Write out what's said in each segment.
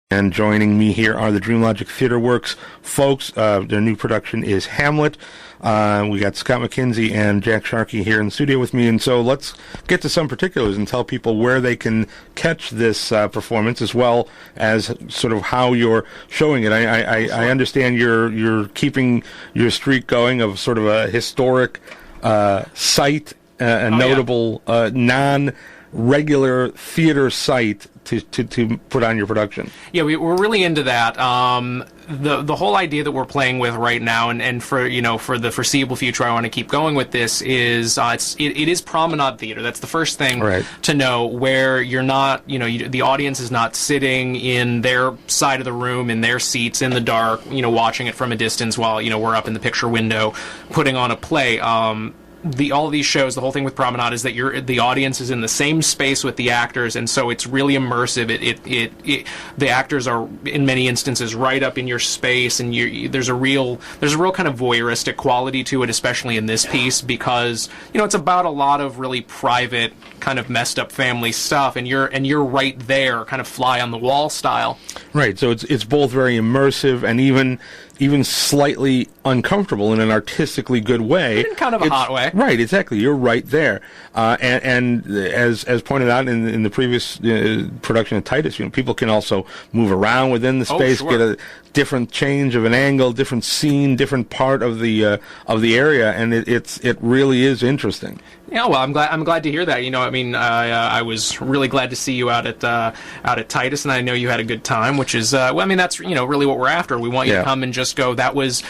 And joining me here are the DreamLogic Theater Works folks. Their new production is HAMLET. We got Scott McKinsey and Jack Sharkey here in the studio with me, and so let's get to some particulars and tell people where they can catch this performance, as well as sort of how you're showing it. I understand you're keeping your streak going of sort of a historic site, a notable non-regular theater site to put on your production. Yeah, we're really into that. The whole idea that we're playing with right now, and for the foreseeable future, I want to keep going with this, is it is promenade theater. That's the first thing to know, where you're not, the audience is not sitting in their side of the room, in their seats, in the dark, watching it from a distance while, we're up in the picture window putting on a play. All of these shows, the whole thing with Promenade is that the audience is in the same space with the actors, and so it's really immersive. The actors are in many instances right up in your space, and there's a real kind of voyeuristic quality to it, especially in this piece, because it's about a lot of really private, kind of messed up family stuff, and you're right there, kind of fly on the wall style. Right. So it's both very immersive and even slightly uncomfortable in an artistically good way. In kind of a hot way. Right, exactly. You're right there. And as pointed out in the previous production of Titus, people can also move around within the space, get a different change of an angle, different scene, different part of the area, and it really is interesting. Yeah, well, I'm glad to hear that. I was really glad to see you out at Titus, and I know you had a good time, which is that's really what we're after. We want you to come and just go, that was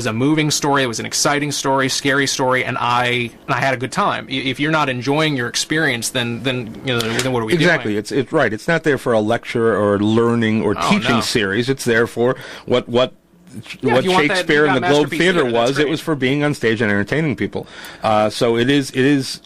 a moving story, it was an exciting story, scary story, and I had a good time. If you're not enjoying your experience, then what are we doing? Exactly. It's right. It's not there for a lecture or learning or teaching series. It's there for what Shakespeare and the Globe Theater was. It was for being on stage and entertaining people. So it is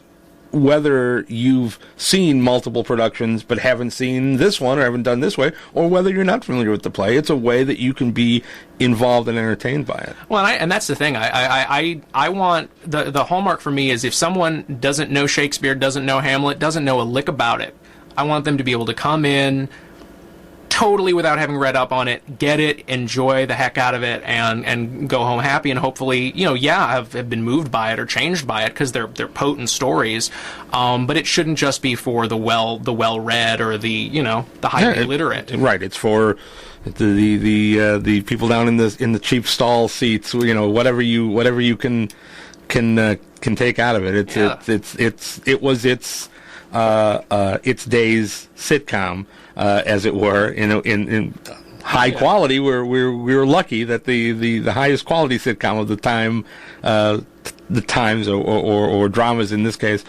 whether you've seen multiple productions but haven't seen this one or haven't done this way, or whether you're not familiar with the play, it's a way that you can be involved and entertained by it. Well, and that's the thing. I want the hallmark for me is, if someone doesn't know Shakespeare, doesn't know Hamlet, doesn't know a lick about it, I want them to be able to come in totally without having read up on it, get it, enjoy the heck out of it, and go home happy, and hopefully, have been moved by it or changed by it, because they're potent stories. But it shouldn't just be for the well-read or the highly literate. Right. It's for the people down in the cheap stall seats. Whatever you can take out of it. It was its day's sitcom, as it were, in high quality. We were lucky that the highest quality sitcom of the time, the Times or dramas in this case,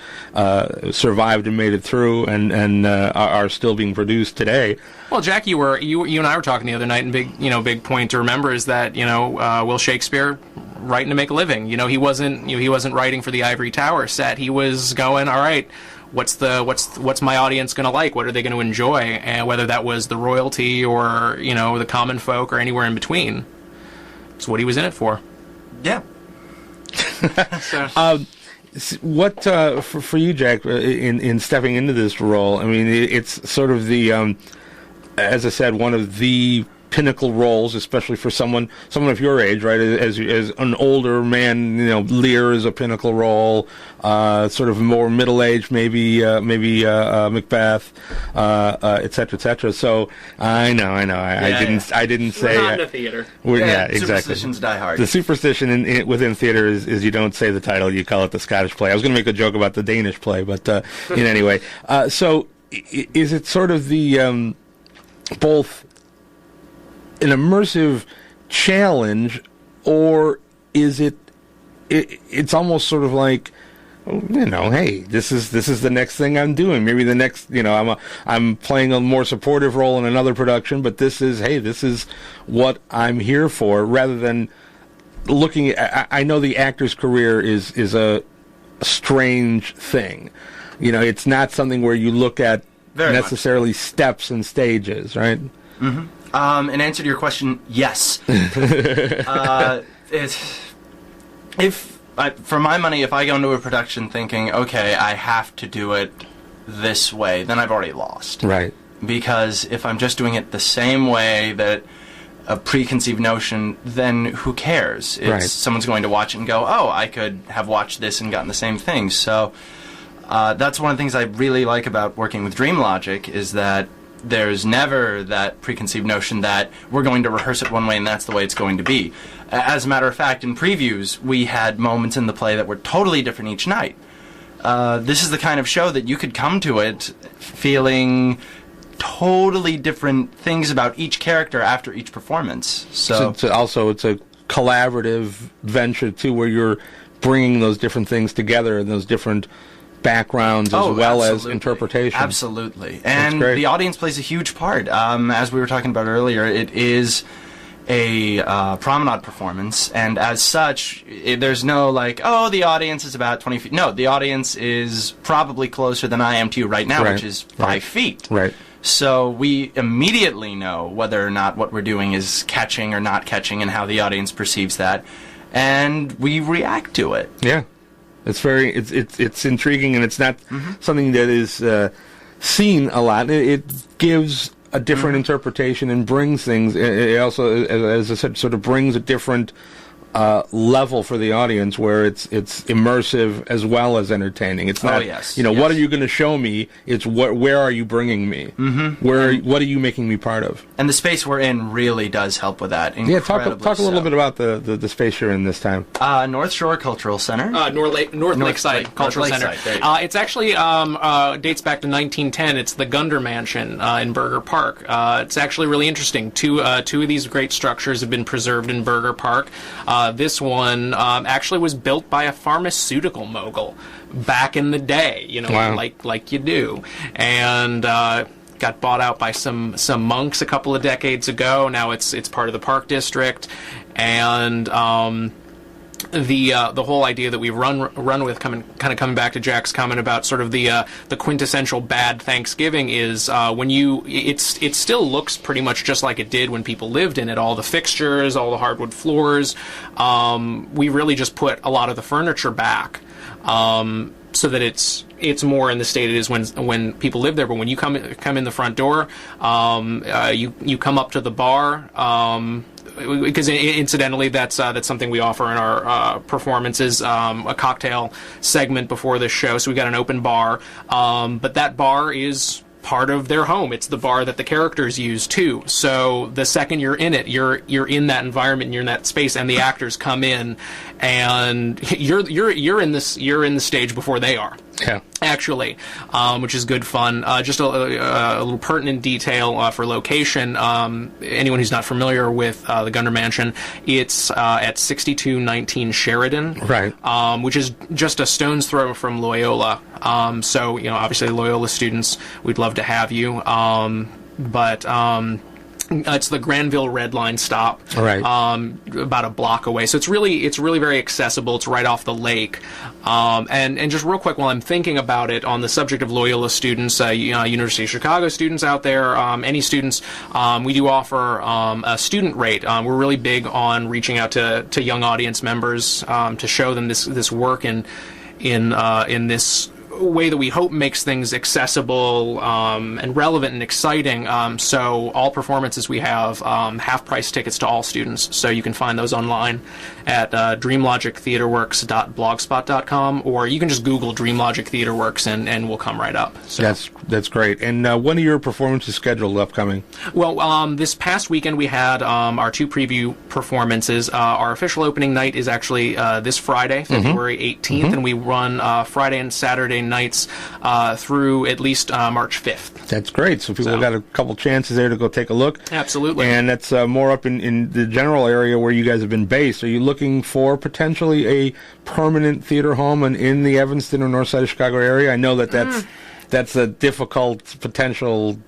survived and made it through, and are still being produced today. Well, Jack, you and I were talking the other night, and big point to remember is that Will Shakespeare, writing to make a living. He wasn't writing for the Ivory Tower set. He was going, all right, what's my audience going to like? What are they going to enjoy? And whether that was the royalty or the common folk or anywhere in between, it's what he was in it for. Yeah. What for you, Jack, in stepping into this role? I mean, it's sort of the as I said, one of the pinnacle roles, especially for someone of your age, right? As an older man, Lear is a pinnacle role. Sort of more middle-aged, maybe Macbeth, et cetera, et cetera. So I know. I didn't say. We're not in the theater. Exactly. Superstitions die hard. The superstition within theater is you don't say the title, you call it the Scottish play. I was going to make a joke about the Danish play, but in any way. So is it sort of the both an immersive challenge, or is it's almost sort of like, hey, this is the next thing I'm doing. Maybe the next, I'm playing a more supportive role in another production, but this is what I'm here for, rather than looking at, I know the actor's career is a strange thing. It's not something where you look at very necessarily much steps and stages, right? Mm-hmm. In answer to your question, yes. For my money, if I go into a production thinking, okay, I have to do it this way, then I've already lost. Right. because if I'm just doing it the same way that a preconceived notion, then who cares? Someone's going to watch it and go, oh, I could have watched this and gotten the same thing. So that's one of the things I really like about working with DreamLogic, is that there's never that preconceived notion that we're going to rehearse it one way and that's the way it's going to be. As a matter of fact, in previews, we had moments in the play that were totally different each night. This is the kind of show that you could come to it feeling totally different things about each character after each performance. So it's a collaborative venture too, where you're bringing those different things together and those different backgrounds as well as interpretation. Absolutely. And the audience plays a huge part. As we were talking about earlier, it is a promenade performance, and as such, there's no like, oh, the audience is about 20 feet. No, the audience is probably closer than I am to you right now, which is 5 feet. Right. So we immediately know whether or not what we're doing is catching or not catching, and how the audience perceives that, and we react to it. Yeah. It's intriguing, and it's not something that is seen a lot. It gives a different interpretation and brings things. It also, as I said, sort of brings a different level for the audience, where it's immersive as well as entertaining. It's not, what are you going to show me? It's where are you bringing me? What are you making me part of? And the space we're in really does help with that. Yeah, talk a little bit about the space you're in this time. North Shore Cultural Center. North Lakeside Cultural Center. It's actually dates back to 1910. It's the Gunder Mansion in Burger Park. It's actually really interesting. Two of these great structures have been preserved in Burger Park. This one actually was built by a pharmaceutical mogul back in the day, like you do, and got bought out by some monks a couple of decades ago. Now it's part of the Park District, and the whole idea that we run with, coming back to Jack's comment about sort of the quintessential bad Thanksgiving, is when it still looks pretty much just like it did when people lived in it. All the fixtures, all the hardwood floors. We really just put a lot of the furniture back, so that it's more in the state it is when people live there. But when you come in the front door, you come up to the bar. Because incidentally, that's something we offer in our performances, a cocktail segment before the show. So we got an open bar, but that bar is part of their home. It's the bar that the characters use too. So the second you're in it, you're in that environment, and you're in that space, and the actors come in, and you're in the stage before they are. Yeah. Actually, which is good fun. Just a little pertinent detail for location. Anyone who's not familiar with the Gunder Mansion, it's at 6219 Sheridan, right? Which is just a stone's throw from Loyola. So obviously Loyola students, we'd love to have you. But it's the Granville Red Line stop, right? About a block away. So it's really very accessible. It's right off the lake. And just real quick, while I'm thinking about it, on the subject of Loyola students, University of Chicago students out there, any students, we do offer a student rate. We're really big on reaching out to young audience members to show them this work in this way that we hope makes things accessible and relevant and exciting. So all performances we have half-price tickets to all students. So you can find those online at DreamLogicTheaterWorks.blogspot.com, or you can just Google DreamLogic Theaterworks and we'll come right up. So. That's great. And when are your performances scheduled upcoming? Well, this past weekend we had our two preview performances. Our official opening night is actually this Friday, February 18th, and we run Friday and Saturday nights through at least March 5th. That's great. So people got a couple chances there to go take a look. Absolutely. And that's more up in the general area where you guys have been based. Are you looking for potentially a permanent theater home in the Evanston or north side of Chicago area? I know that's a difficult potential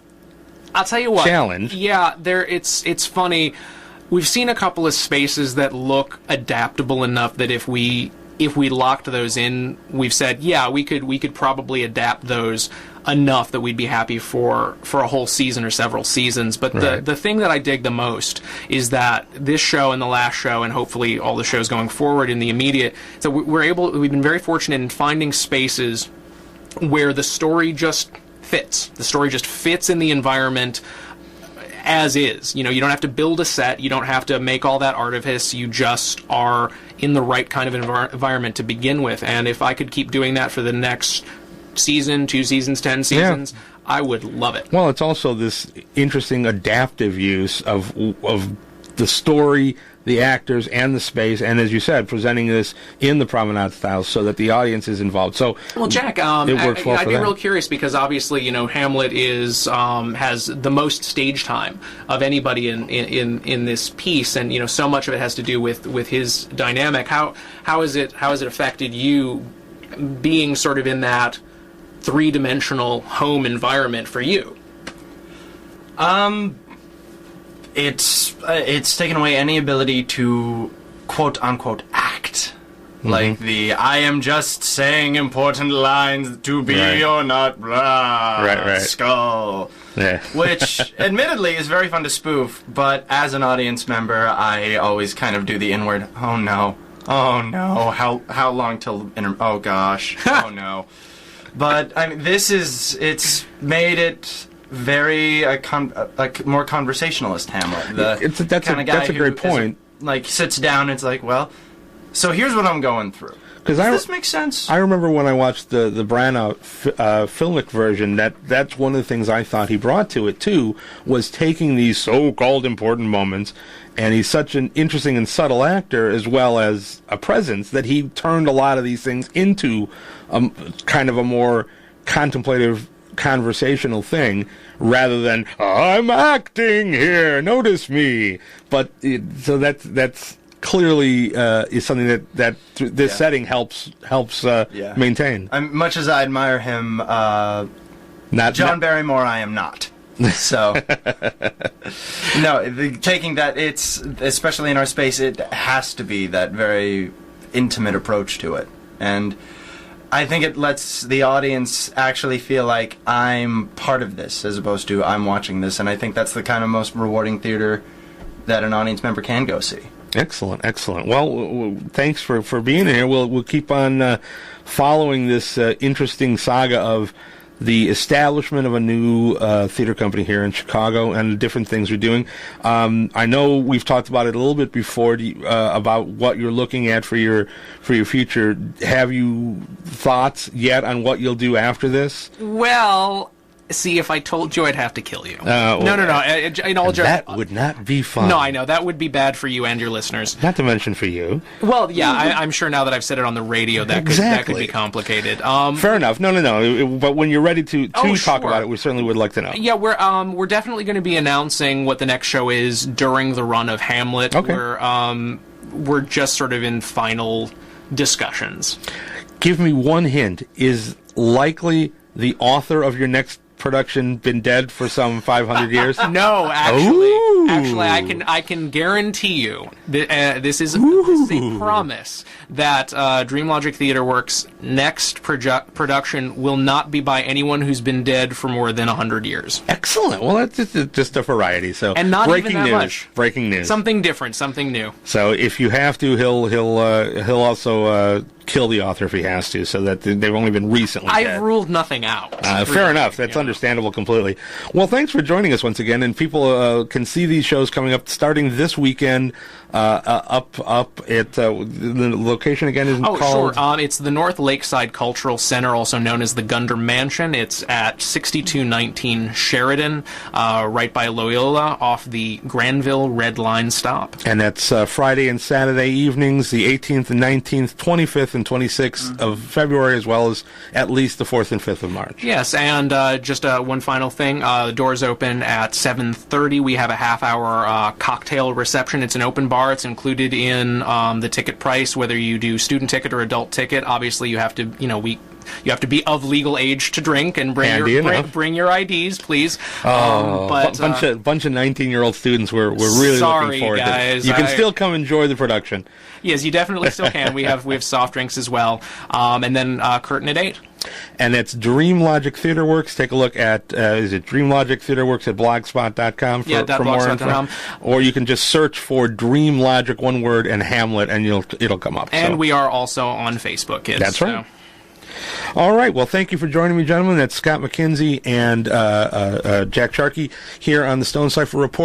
I'll tell you what. Challenge. Yeah, it's funny. We've seen a couple of spaces that look adaptable enough that if we locked those in, we've said, yeah, we could probably adapt those enough that we'd be happy for a whole season or several seasons. But the thing that I dig the most is that this show and the last show, and hopefully all the shows going forward in the immediate, so we've been very fortunate in finding spaces where the story just fits. The story just fits in the environment as is. You know, you don't have to build a set, you don't have to make all that artifice, you just are in the right kind of environment to begin with. And if I could keep doing that for the next season, 2 seasons, 10 seasons, I would love it. Well, it's also this interesting adaptive use of the story, the actors, and the space, and as you said, presenting this in the promenade style so that the audience is involved. So, well, Jack, I'd be real curious because obviously, you know, Hamlet is has the most stage time of anybody in this piece, and you know, so much of it has to do with his dynamic. How has it affected you, being sort of in that 3-dimensional home environment for you? It's taken away any ability to quote unquote act. Like I am just saying important lines to be or not blah skull. Yeah. Which admittedly is very fun to spoof, but as an audience member I always kind of do the inward, oh no, how long till oh gosh, oh no. But I mean, it's made it very more conversationalist Hamlet. That's a great point. Like sits down, it's like, well, so here's what I'm going through. Does this make sense? I remember when I watched the Branagh filmic version, that's one of the things I thought he brought to it too, was taking these so-called important moments, and he's such an interesting and subtle actor as well as a presence that he turned a lot of these things into kind of a more contemplative, conversational thing rather than I'm acting here, notice me. But so that's clearly is something that this setting helps maintain. Much as I admire him, John Barrymore, I am not. So no, taking that, it's especially in our space, it has to be that very intimate approach to it, and I think it lets the audience actually feel like I'm part of this as opposed to I'm watching this, and I think that's the kind of most rewarding theater that an audience member can go see. Excellent. Well, thanks for being here. We'll keep on following this interesting saga of the establishment of a new theater company here in Chicago and the different things you're doing. I know we've talked about it a little bit before about what you're looking at for your future. Have you thoughts yet on what you'll do after this? Well, see, if I told you, I'd have to kill you. No. That would not be fun. No, I know. That would be bad for you and your listeners. Not to mention for you. Well, yeah, I'm sure now that I've said it on the radio, that could be complicated. Fair enough. No. But when you're ready to talk about it, we certainly would like to know. Yeah, we're definitely going to be announcing what the next show is during the run of Hamlet. Okay. We're just sort of in final discussions. Give me one hint. Is likely the author of your next production been dead for some 500 years? No, actually, I can guarantee you that this is a promise that DreamLogic TheaterWorks' next production will not be by anyone who's been dead for more than 100 years. Excellent. Well, that's just a variety. So, and not breaking even that news. Much. Breaking news. Something different. Something new. So, if you have to, he'll also kill the author if he has to, so that they've only been recently dead. I've ruled nothing out. Fair enough. That's understandable completely. Well, thanks for joining us once again, and people can see these shows coming up starting this weekend up at the location again is called? Oh, sure. It's the North Lakeside Cultural Center, also known as the Gunder Mansion. It's at 6219 Sheridan, right by Loyola, off the Granville Red Line stop. And that's Friday and Saturday evenings, the 18th and 19th, 25th and 26th of February, as well as at least the 4th and 5th of March. Yes, and just one final thing. The doors open at 7:30. We have a half-hour cocktail reception. It's an open bar. It's included in the ticket price, whether you do student ticket or adult ticket. Obviously, you have to, you have to be of legal age to drink and bring your IDs, please. Bunch of 19-year-old students. We're really looking forward to it. You can still come enjoy the production. Yes, you definitely still can. We have soft drinks as well, and then curtain at 8. And it's DreamLogic TheaterWorks. Take a look at, is it DreamLogic TheaterWorks at blogspot.com for more info? Or you can just search for DreamLogic, one word, and Hamlet, and it'll come up. And we are also on Facebook, kids. That's right. All right. Well, thank you for joining me, gentlemen. That's Scott McKinsey and Jack Sharkey here on the Stonecipher Report.